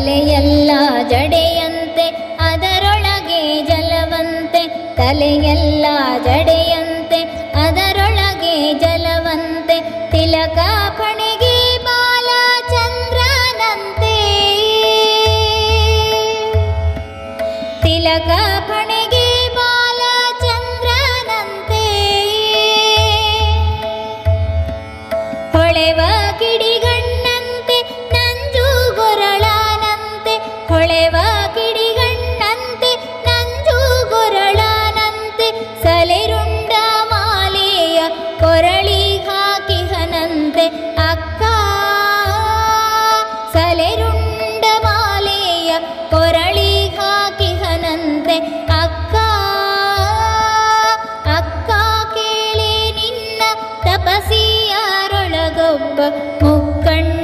ತಲೆಯೆಲ್ಲ ಜಡೆಯಂತೆ ಅದರೊಳಗೆ ಜಲವಂತೆ, ತಲೆಯೆಲ್ಲ ಜಡೆಯಂತೆ ಅದರೊಳಗೆ ಜಲವಂತೆ, ತಿಲಕ ಫಣೆಗೆ ಬಾಲಚಂದ್ರನಂತೆ, ತಿಲಕ ಫಣೆಗೆ ಬಾಲಚಂದ್ರನಂತೆ, ಹೊಳೆವ ಕಿಡಿಗಣ್ಣಂತೆ ನಂಜುಗೊರಳನಂತೆ, ಹೊಳೆವ ಕಿಡಿಗಣ್ಣಂತೆ ನಂಜುಗೊರಳನಂತೆ, ಸಲೆರುಂಡ ಮಾಲೆಯ ಕೊರಳಿ ಹಾಕಿಹನಂತೆ ಅಕ್ಕ, ಸಲೆರುಂಡ ಮಾಲೆಯ ಕೊರಳಿ ಹಾಕಿಹನಂತೆ ಅಕ್ಕ. ಅಕ್ಕ ಕೇಳಿ ನಿನ್ನ ತಪಸಿಯಾರೊಳಗೊಬ್ಬ ಮುಕ್ಕಣ್ಣಗಿವರಂತೆ,